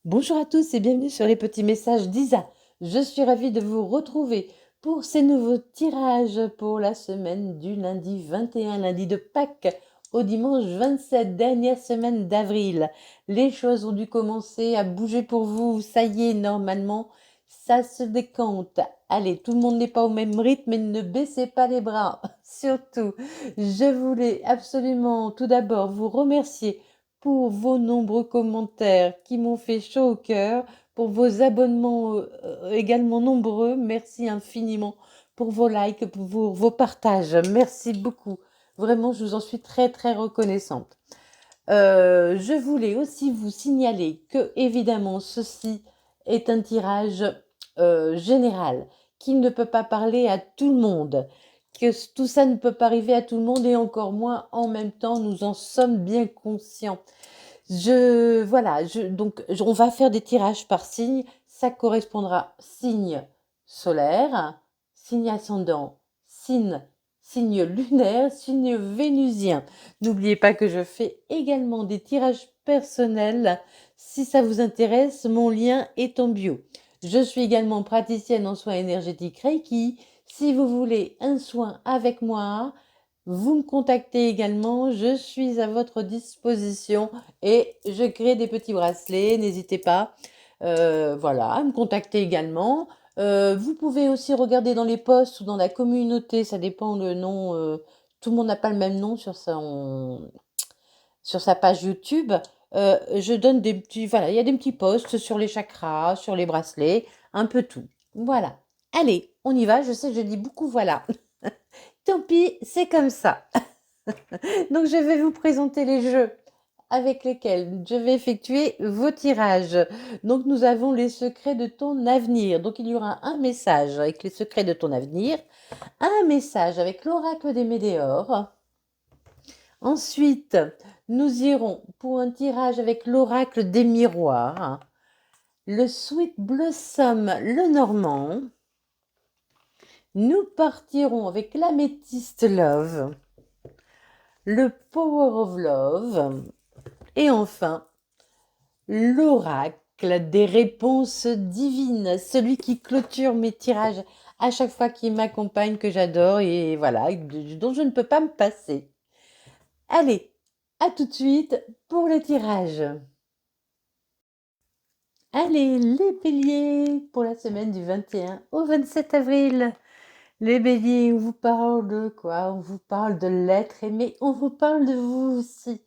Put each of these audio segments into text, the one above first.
Bonjour à tous et bienvenue sur les petits messages d'Isa. Je suis ravie de vous retrouver pour ces nouveaux tirages pour la semaine du lundi 21, lundi de Pâques, au dimanche 27, dernière semaine d'avril. Les choses ont dû commencer à bouger pour vous. Ça y est, normalement, ça se décante. Allez, tout le monde n'est pas au même rythme, mais ne baissez pas les bras. Surtout, je voulais absolument tout d'abord vous remercier pour vos nombreux commentaires qui m'ont fait chaud au cœur, pour vos abonnements également nombreux. Merci infiniment pour vos likes, pour vos partages. Merci beaucoup. Vraiment, je vous en suis très très reconnaissante. Je voulais aussi vous signaler que, évidemment, ceci est un tirage général qui ne peut pas parler à tout le monde, que tout ça ne peut pas arriver à tout le monde et encore moins en même temps, nous en sommes bien conscients. Voilà, on va faire des tirages par signe. Ça correspondra signe solaire, signe ascendant, signe lunaire, signe vénusien. N'oubliez pas que je fais également des tirages personnels. Si ça vous intéresse, mon lien est en bio. Je suis également praticienne en soins énergétiques Reiki. Si vous voulez un soin avec moi, vous me contactez également. Je suis à votre disposition et je crée des petits bracelets. N'hésitez pas, voilà, à me contacter également. Vous pouvez aussi regarder dans les posts ou dans la communauté, ça dépend le nom. Tout le monde n'a pas le même nom sur sa page YouTube. Je donne des petits, voilà, il y a des petits posts sur les chakras, sur les bracelets, un peu tout. Voilà. Allez, on y va. Je sais que je dis beaucoup voilà. Tant pis, c'est comme ça. Donc, je vais vous présenter les jeux avec lesquels je vais effectuer vos tirages. Donc, nous avons les secrets de ton avenir. Donc, il y aura un message avec les secrets de ton avenir, un message avec l'oracle des météores. Ensuite, nous irons pour un tirage avec l'oracle des miroirs, le Sweet Blossom, le Normand. Nous partirons avec l'améthyste Love, le Power of Love. Et enfin, l'oracle des réponses divines, celui qui clôture mes tirages à chaque fois, qui m'accompagne, que j'adore et voilà, dont je ne peux pas me passer. Allez, à tout de suite pour le tirage. Allez, les béliers pour la semaine du 21 au 27 avril. Les béliers, on vous parle de quoi? On vous parle de l'être aimé, on vous parle de vous aussi.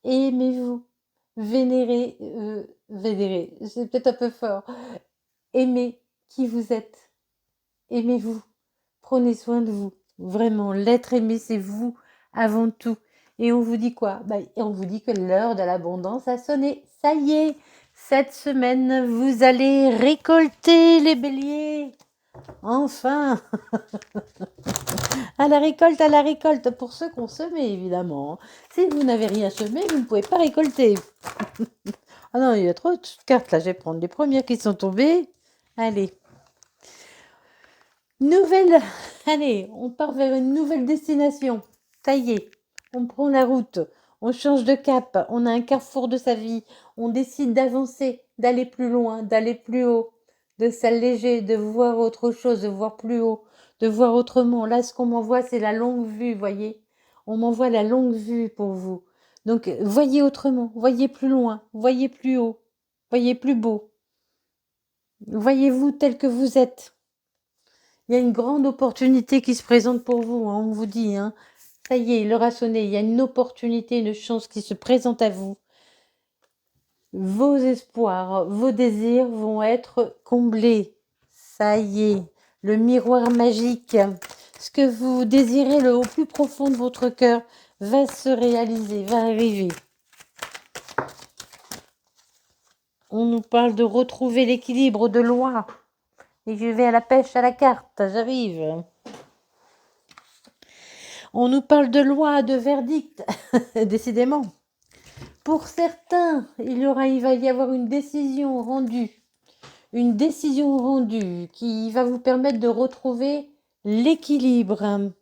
Aimez-vous. Vénérez, c'est peut-être un peu fort. Aimez qui vous êtes. Aimez-vous. Prenez soin de vous. Vraiment, l'être aimé, c'est vous avant tout. Et on vous dit quoi? On vous dit que l'heure de l'abondance a sonné. Ça y est, cette semaine, vous allez récolter les béliers. Enfin, à la récolte, pour ceux qui ont semé, évidemment. Si vous n'avez rien semé, vous ne pouvez pas récolter. Ah non, il y a trop de cartes là, je vais prendre les premières qui sont tombées. Allez. Allez, on part vers une nouvelle destination. Ça y est, on prend la route, on change de cap, on a un carrefour de sa vie, on décide d'avancer, d'aller plus loin, d'aller plus haut, de s'alléger, de voir autre chose, de voir plus haut, de voir autrement. Là, ce qu'on m'envoie, c'est la longue vue, voyez. On m'envoie la longue vue pour vous. Donc, voyez autrement, voyez plus loin, voyez plus haut, voyez plus beau. Voyez-vous tel que vous êtes. Il y a une grande opportunité qui se présente pour vous, hein, on vous dit. Hein. Ça y est, l'heure a sonné. Il y a une opportunité, une chance qui se présente à vous. Vos espoirs, vos désirs vont être comblés. Ça y est, le miroir magique. Ce que vous désirez au plus profond de votre cœur va se réaliser, va arriver. On nous parle de retrouver l'équilibre de loi. Et je vais à la pêche à la carte, j'arrive. On nous parle de loi, de verdict, décidément. Pour certains, il va y avoir une décision rendue qui va vous permettre de retrouver l'équilibre,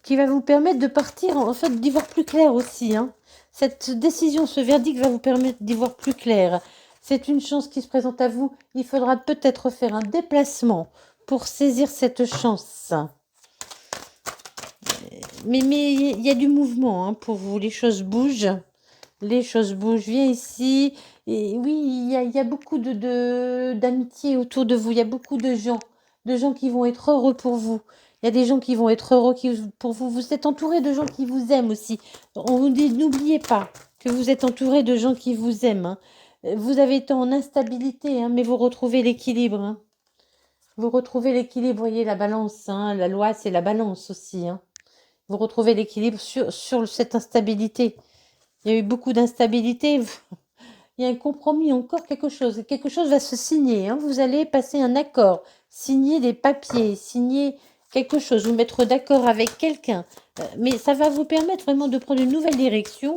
qui va vous permettre de partir, en fait, d'y voir plus clair aussi. Hein. Cette décision, ce verdict va vous permettre d'y voir plus clair. C'est une chance qui se présente à vous. Il faudra peut-être faire un déplacement pour saisir cette chance. Mais il y a du mouvement hein, pour vous. Les choses bougent. Les choses bougent. Viens ici. Et oui, il y a beaucoup d'amitié autour de vous. Il y a beaucoup de gens qui vont être heureux pour vous. Il y a des gens qui vont être heureux pour vous. Vous êtes entouré de gens qui vous aiment aussi. On vous dit, n'oubliez pas que vous êtes entouré de gens qui vous aiment. Hein. Vous avez été en instabilité, hein, mais vous retrouvez l'équilibre. Hein. Vous retrouvez l'équilibre, voyez, la balance. Hein. La loi, c'est la balance aussi. Hein. Vous retrouvez l'équilibre sur cette instabilité. Il y a eu beaucoup d'instabilité. Il y a un compromis, encore quelque chose. Quelque chose va se signer. Hein. Vous allez passer un accord, signer des papiers, signer quelque chose, vous mettre d'accord avec quelqu'un. Mais ça va vous permettre vraiment de prendre une nouvelle direction.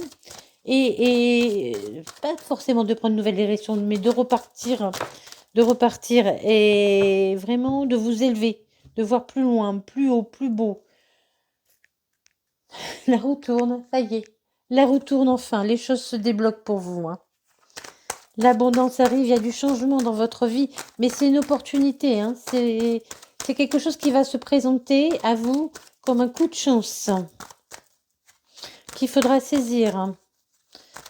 Et pas forcément de prendre une nouvelle direction, mais de repartir et vraiment de vous élever, de voir plus loin, plus haut, plus beau. La roue tourne, ça y est. La roue tourne enfin, les choses se débloquent pour vous. Hein. L'abondance arrive, il y a du changement dans votre vie, mais c'est une opportunité. Hein. C'est quelque chose qui va se présenter à vous comme un coup de chance qu'il faudra saisir. Hein.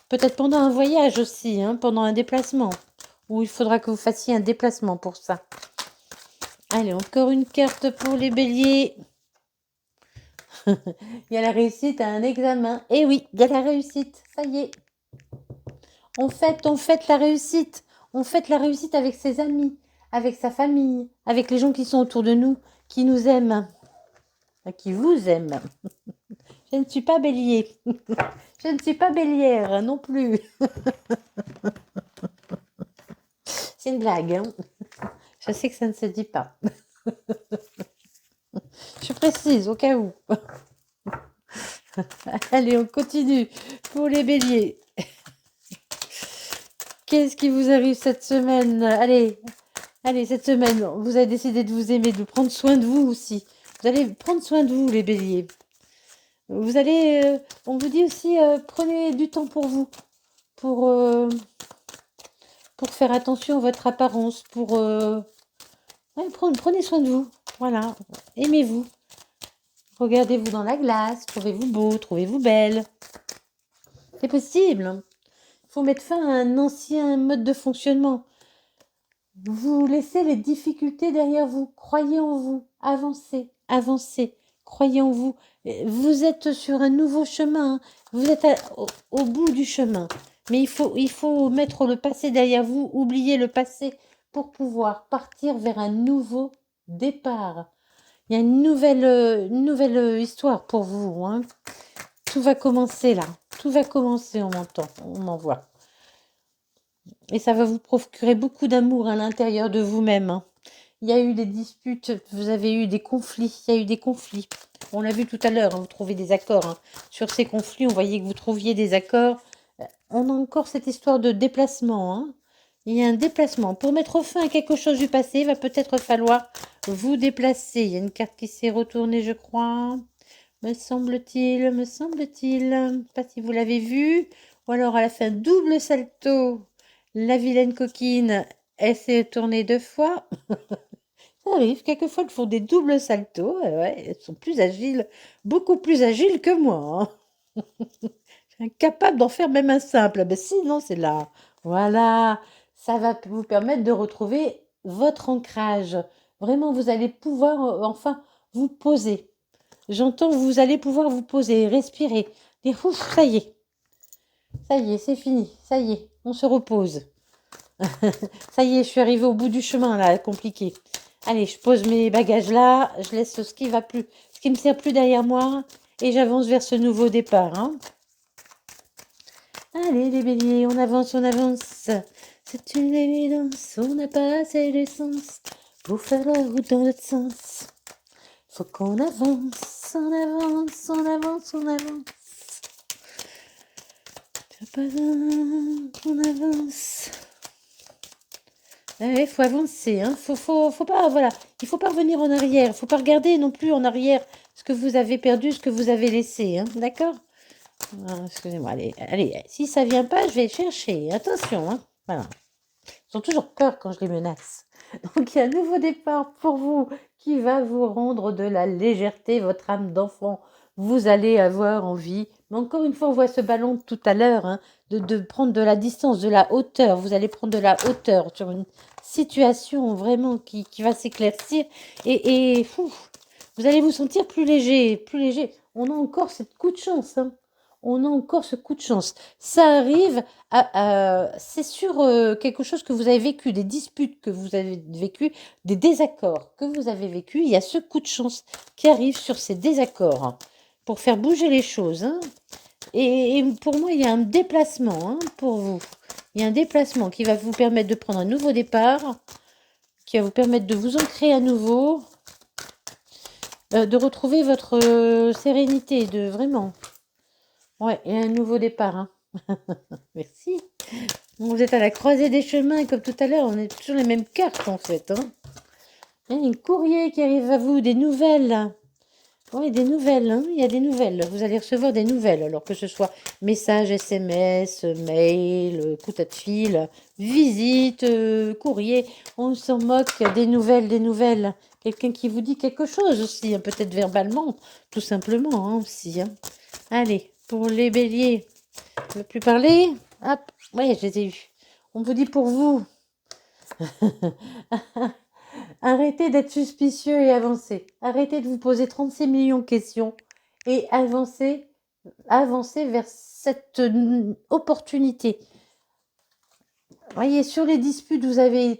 Peut-être pendant un voyage aussi, hein, pendant un déplacement, où il faudra que vous fassiez un déplacement pour ça. Allez, encore une carte pour les béliers. Il y a la réussite à un examen. Eh oui, il y a la réussite, ça y est. On fête la réussite. On fête la réussite avec ses amis, avec sa famille, avec les gens qui sont autour de nous, qui nous aiment, qui vous aiment. Je ne suis pas bélier. Je ne suis pas bélière non plus. C'est une blague. Hein. Je sais que ça ne se dit pas. Je précise au cas où. Allez, on continue. Pour les béliers. Qu'est-ce qui vous arrive cette semaine? Allez, cette semaine, vous avez décidé de vous aimer, de prendre soin de vous aussi. Vous allez prendre soin de vous, les béliers. Vous allez, on vous dit aussi, prenez du temps pour vous, pour faire attention à votre apparence, prenez soin de vous, voilà, aimez-vous. Regardez-vous dans la glace, trouvez-vous beau, trouvez-vous belle. C'est possible. Il faut mettre fin à un ancien mode de fonctionnement. Vous laissez les difficultés derrière vous. Croyez en vous. Avancez, avancez. Croyez en vous. Vous êtes sur un nouveau chemin. Vous êtes au bout du chemin. Mais il faut mettre le passé derrière vous. Oublier le passé pour pouvoir partir vers un nouveau départ. Il y a une nouvelle histoire pour vous. Hein. Tout va commencer là. Tout va commencer, on m'en voit. Et ça va vous procurer beaucoup d'amour à l'intérieur de vous-même. Hein. Il y a eu des disputes, vous avez eu des conflits, il y a eu des conflits. On l'a vu tout à l'heure, hein, vous trouvez des accords. Hein. Sur ces conflits, on voyait que vous trouviez des accords. On a encore cette histoire de déplacement. Hein. Il y a un déplacement. Pour mettre fin à quelque chose du passé, il va peut-être falloir vous déplacer. Il y a une carte qui s'est retournée, je crois. Me semble-t-il. Je ne sais pas si vous l'avez vu. Ou alors à la fin, double salto. La vilaine coquine, elle s'est tournée 2 fois. Ça arrive, quelquefois elles font des doubles saltos. Ouais, elles sont plus agiles, beaucoup plus agiles que moi. Hein. Je suis incapable d'en faire même un simple. Ben sinon, c'est là. Voilà, ça va vous permettre de retrouver votre ancrage. Vraiment, vous allez pouvoir enfin vous poser. J'entends, vous allez pouvoir vous poser, respirer. Dire, ouf, ça y est, c'est fini, ça y est, on se repose. Ça y est, je suis arrivée au bout du chemin, là, compliqué. Allez, je pose mes bagages là, je laisse ce qui me sert plus derrière moi, et j'avance vers ce nouveau départ. Hein. Allez, les béliers, on avance, on avance. C'est une évidence, on n'a pas assez d'essence pour faire la route dans l'autre sens. Faut qu'on avance, on avance, on avance, on avance. On avance. Il faut avancer, hein. Faut pas, voilà. Il faut pas revenir en arrière. Il faut pas regarder non plus en arrière ce que vous avez perdu, ce que vous avez laissé, hein. D'accord? Excusez-moi, allez, allez, si ça vient pas, je vais chercher. Attention, hein. Voilà. Ils ont toujours peur quand je les menace. Donc, il y a un nouveau départ pour vous qui va vous rendre de la légèreté, votre âme d'enfant. Vous allez avoir envie, mais encore une fois, on voit ce ballon tout à l'heure, hein, de prendre de la distance, de la hauteur. Vous allez prendre de la hauteur sur une situation vraiment qui va s'éclaircir et vous allez vous sentir plus léger, plus léger. On a encore ce coup de chance, hein. On a encore ce coup de chance. Ça arrive, c'est sur quelque chose que vous avez vécu, des disputes que vous avez vécues, des désaccords que vous avez vécus. Il y a ce coup de chance qui arrive sur ces désaccords hein, pour faire bouger les choses. Hein. Et pour moi, il y a un déplacement hein, pour vous. Il y a un déplacement qui va vous permettre de prendre un nouveau départ, qui va vous permettre de vous ancrer à nouveau, de retrouver votre sérénité, de vraiment. Ouais, il y a un nouveau départ. Hein. Merci. Vous êtes à la croisée des chemins, comme tout à l'heure, on est toujours les mêmes cartes en fait. Hein. Il y a un courrier qui arrive à vous, des nouvelles. Oui, des nouvelles, hein. Il y a des nouvelles. Vous allez recevoir des nouvelles, alors que ce soit message, SMS, mail, coup de fil, visite, courrier. On s'en moque, des nouvelles, des nouvelles. Quelqu'un qui vous dit quelque chose aussi, hein, peut-être verbalement, tout simplement hein, aussi. Hein. Allez, pour les béliers, ne plus parler. Hop, oui, je les ai eus. On vous dit pour vous. Arrêtez d'être suspicieux et avancez. Arrêtez de vous poser 36 millions de questions et avancez vers cette opportunité. Voyez, sur les disputes, vous allez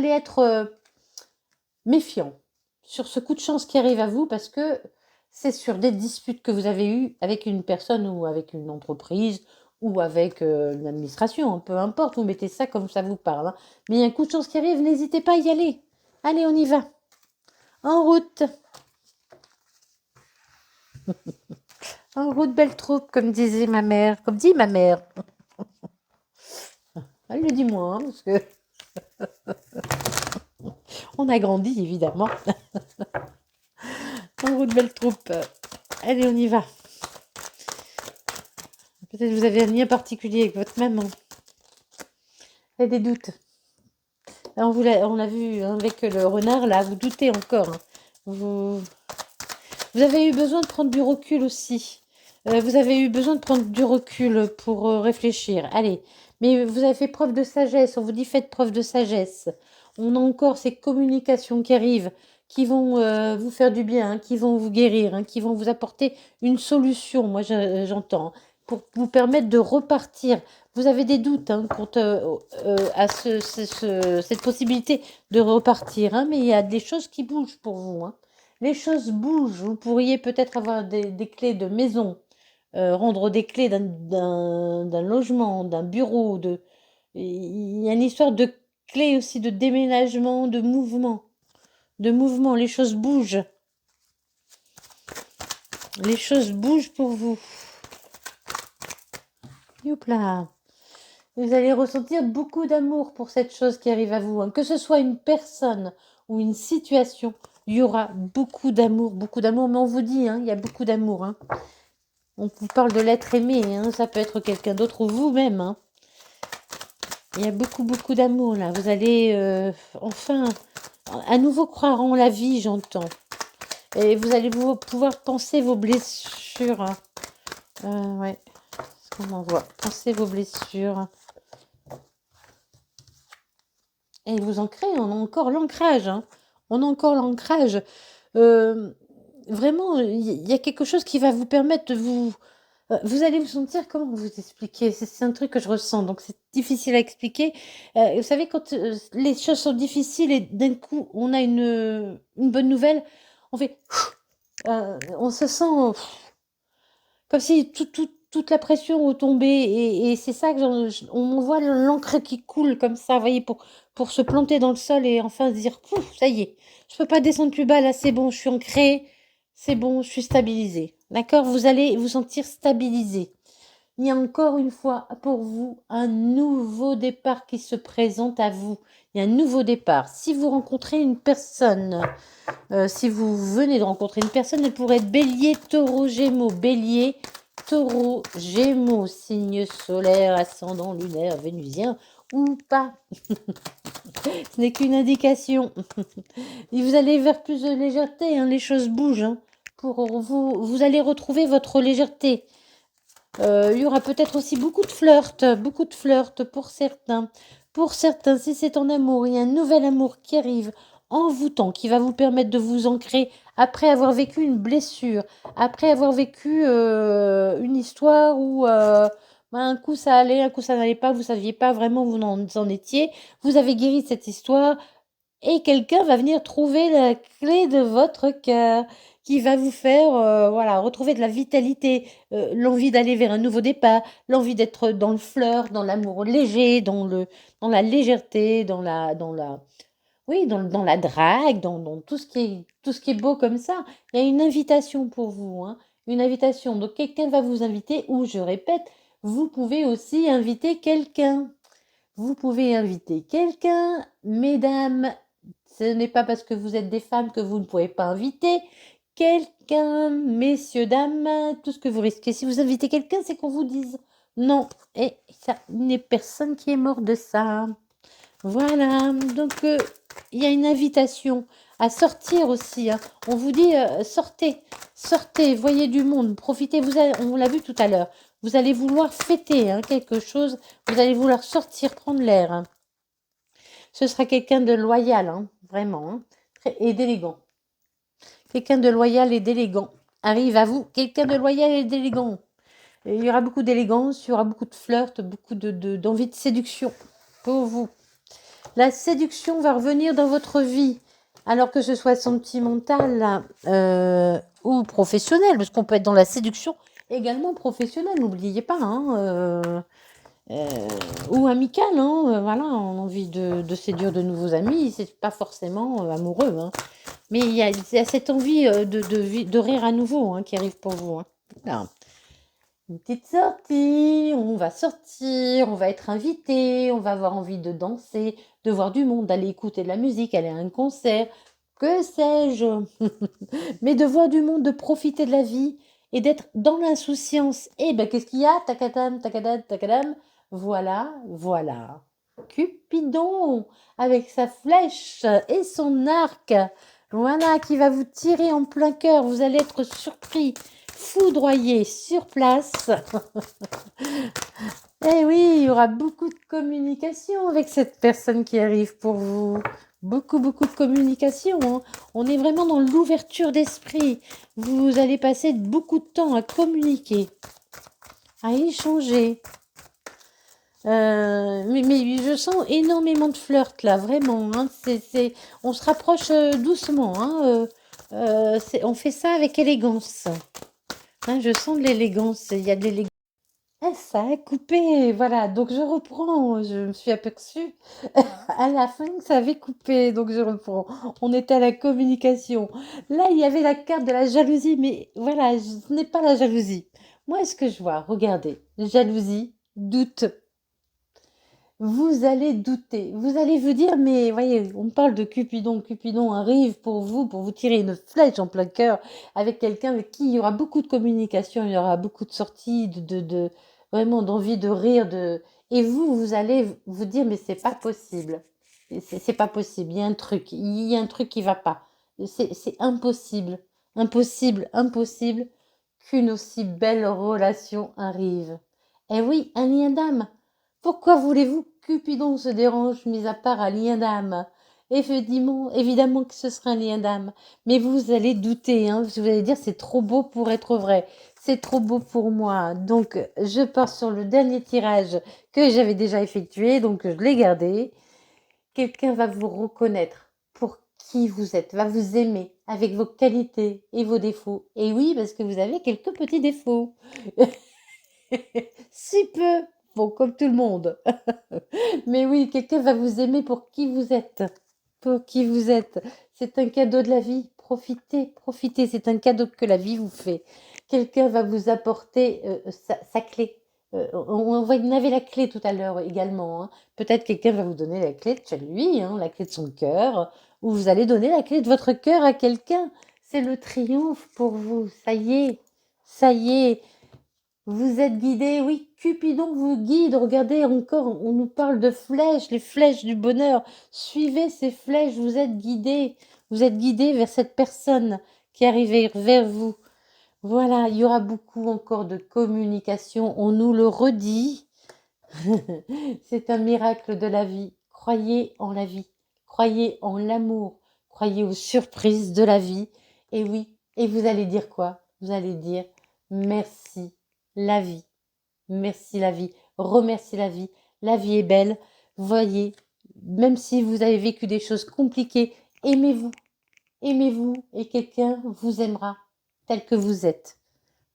être méfiant sur ce coup de chance qui arrive à vous parce que c'est sur des disputes que vous avez eues avec une personne ou avec une entreprise ou avec une administration, peu importe, vous mettez ça comme ça vous parle. Hein. Mais il y a un coup de chance qui arrive, n'hésitez pas à y aller. Allez, on y va. En route. En route, belle troupe, comme disait ma mère. Comme dit ma mère. Elle le dit moins, hein, parce que... on a grandi, évidemment. En route, belle troupe. Allez, on y va. Peut-être que vous avez un lien particulier avec votre maman. Il y a des doutes. On l'a vu hein, avec le renard, là, vous doutez encore. Hein. Vous avez eu besoin de prendre du recul aussi. Vous avez eu besoin de prendre du recul pour réfléchir. Allez, mais vous avez fait preuve de sagesse. On vous dit faites preuve de sagesse. On a encore ces communications qui arrivent, qui vont vous faire du bien, hein, qui vont vous guérir, hein, qui vont vous apporter une solution. Moi, j'entends. Pour vous permettre de repartir. Vous avez des doutes hein, quant à cette possibilité de repartir, hein, mais il y a des choses qui bougent pour vous. Hein. Les choses bougent. Vous pourriez peut-être avoir des clés de maison, rendre des clés d'un logement, d'un bureau. Il y a une histoire de clés aussi, de déménagement, de mouvement. De mouvement. Les choses bougent. Les choses bougent pour vous. Youpla. Vous allez ressentir beaucoup d'amour pour cette chose qui arrive à vous. Hein. Que ce soit une personne ou une situation, il y aura beaucoup d'amour, mais on vous dit, hein, il y a beaucoup d'amour. Hein. On vous parle de l'être aimé, hein, ça peut être quelqu'un d'autre ou vous-même. Hein. Il y a beaucoup d'amour là. Vous allez enfin à nouveau croire en la vie, j'entends. Et vous allez pouvoir penser vos blessures. Ouais, ce qu'on en voit. Pensez vos blessures. Et vous ancrez, on a encore l'ancrage. Hein. On a encore l'ancrage. Vraiment, il y a quelque chose qui va vous permettre de vous... vous allez vous sentir, comment vous expliquer? C'est un truc que je ressens, donc c'est difficile à expliquer. Vous savez, quand les choses sont difficiles et d'un coup, on a une bonne nouvelle, on fait... on se sent comme si toute la pression retombait. Et c'est ça que on voit l'encre qui coule comme ça, vous voyez, pour se planter dans le sol et enfin se dire, ça y est, je peux pas descendre plus bas, là c'est bon, je suis ancrée, c'est bon, je suis stabilisée. D'accord? Vous allez vous sentir stabilisé. Il y a encore une fois pour vous un nouveau départ qui se présente à vous. Il y a un nouveau départ. Si vous rencontrez une personne, si vous venez de rencontrer une personne, elle pourrait être bélier, taureau, gémeaux. Bélier, taureau, gémeaux, signe solaire, ascendant lunaire, vénusien ou pas. Ce n'est qu'une indication. Et vous allez vers plus de légèreté, hein, les choses bougent. Hein. Pour vous, vous allez retrouver votre légèreté. Il y aura peut-être aussi beaucoup de flirt pour certains. Pour certains, si c'est en amour, il y a un nouvel amour qui arrive, envoûtant, qui va vous permettre de vous ancrer après avoir vécu une blessure, après avoir vécu une histoire où un coup ça allait, un coup ça n'allait pas, vous saviez pas vraiment où vous en étiez, vous avez guéri de cette histoire, et quelqu'un va venir trouver la clé de votre cœur qui va vous faire voilà, retrouver de la vitalité, l'envie d'aller vers un nouveau départ, l'envie d'être dans le flirt, dans l'amour léger, dans la légèreté, oui, dans la drague, dans tout ce qui est beau comme ça. Il y a une invitation pour vous, hein, une invitation. Donc quelqu'un va vous inviter, ou je répète, vous pouvez aussi inviter quelqu'un. Vous pouvez inviter quelqu'un, mesdames. Ce n'est pas parce que vous êtes des femmes que vous ne pouvez pas inviter quelqu'un, messieurs, dames, tout ce que vous risquez. Si vous invitez quelqu'un, c'est qu'on vous dise non. Et ça, il n'est personne qui est mort de ça. Voilà, donc il y a une invitation à sortir aussi. Hein. On vous dit sortez, sortez, voyez du monde, profitez. On l'a vu tout à l'heure. Vous allez vouloir fêter hein, quelque chose. Vous allez vouloir sortir, prendre l'air. Hein. Ce sera quelqu'un de loyal, hein, vraiment, hein, et d'élégant. Quelqu'un de loyal et d'élégant. Arrive à vous, quelqu'un de loyal et d'élégant. Il y aura beaucoup d'élégance, il y aura beaucoup de flirt, beaucoup d'envie de séduction pour vous. La séduction va revenir dans votre vie, alors que ce soit sentimentale ou professionnelle, parce qu'on peut être dans la séduction également professionnelle, n'oubliez pas, hein, ou amical, hein, voilà, on a envie de séduire de nouveaux amis, c'est pas forcément amoureux, hein, mais il y a cette envie de rire à nouveau hein, qui arrive pour vous. Hein. Voilà. Une petite sortie, on va sortir, on va être invité, on va avoir envie de danser, de voir du monde, d'aller écouter de la musique, aller à un concert, que sais-je. Mais de voir du monde, de profiter de la vie et d'être dans l'insouciance. Eh ben, qu'est-ce qu'il y a? Tacadam, tacadam, tacadam. Voilà, voilà. Cupidon, avec sa flèche et son arc. Voilà, qui va vous tirer en plein cœur. Vous allez être surpris, foudroyé sur place. Eh oui, il y aura beaucoup de communication avec cette personne qui arrive pour vous. Beaucoup, beaucoup de communication. Hein. On est vraiment dans l'ouverture d'esprit. Vous allez passer beaucoup de temps à communiquer, à échanger. Mais je sens énormément de flirt là, vraiment. Hein. On se rapproche doucement. Hein. On fait ça avec élégance. Hein, je sens de l'élégance. Il y a de l'élégance. Eh, ça a coupé, voilà. Donc je reprends. Je me suis aperçue à la fin que ça avait coupé. Donc je reprends. On était à la communication. Là, il y avait la carte de la jalousie, mais voilà, ce n'est pas la jalousie. Moi, ce que je vois, regardez, jalousie, doute. Vous allez douter, vous allez vous dire, mais voyez, on parle de Cupidon. Cupidon arrive pour vous tirer une flèche en plein cœur avec quelqu'un avec qui il y aura beaucoup de communication, il y aura beaucoup de sorties, vraiment d'envie de rire, et vous allez vous dire, mais c'est pas possible. C'est pas possible, il y a un truc qui va pas. C'est impossible, impossible, impossible qu'une aussi belle relation arrive. Eh oui, un lien d'âme. Pourquoi voulez-vous que Cupidon se dérange, mis à part un lien d'âme? Évidemment que ce sera un lien d'âme. Mais vous allez douter, hein, vous allez dire c'est trop beau pour être vrai. C'est trop beau pour moi. Donc, je pars sur le dernier tirage que j'avais déjà effectué, donc je l'ai gardé. Quelqu'un va vous reconnaître pour qui vous êtes, va vous aimer avec vos qualités et vos défauts. Et oui, parce que vous avez quelques petits défauts. Si peu, bon, comme tout le monde. Mais oui, quelqu'un va vous aimer pour qui vous êtes. Pour qui vous êtes. C'est un cadeau de la vie. Profitez, profitez. C'est un cadeau que la vie vous fait. Quelqu'un va vous apporter sa clé. On avait la clé tout à l'heure également, hein. Peut-être quelqu'un va vous donner la clé de chez lui, hein, la clé de son cœur, ou vous allez donner la clé de votre cœur à quelqu'un. C'est le triomphe pour vous. Ça y est, vous êtes guidé. Oui, Cupidon vous guide. Regardez encore, on nous parle de flèches, les flèches du bonheur. Suivez ces flèches, vous êtes guidé. Vous êtes guidé vers cette personne qui arrive vers vous. Voilà, il y aura beaucoup encore de communication. On nous le redit. C'est un miracle de la vie. Croyez en la vie. Croyez en l'amour. Croyez aux surprises de la vie. Et oui, et vous allez dire quoi? Vous allez dire merci la vie. Merci la vie. Remerciez la vie. La vie est belle. Voyez, même si vous avez vécu des choses compliquées, aimez-vous. Aimez-vous et quelqu'un vous aimera tel que vous êtes.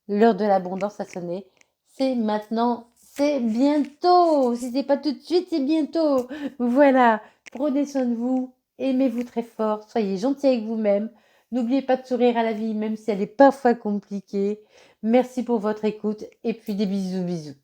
L'heure de l'abondance a sonné. C'est maintenant, c'est bientôt. Si c'est pas tout de suite, c'est bientôt. Voilà. Prenez soin de vous. Aimez-vous très fort. Soyez gentil avec vous-même. N'oubliez pas de sourire à la vie, même si elle est parfois compliquée. Merci pour votre écoute et puis des bisous, bisous.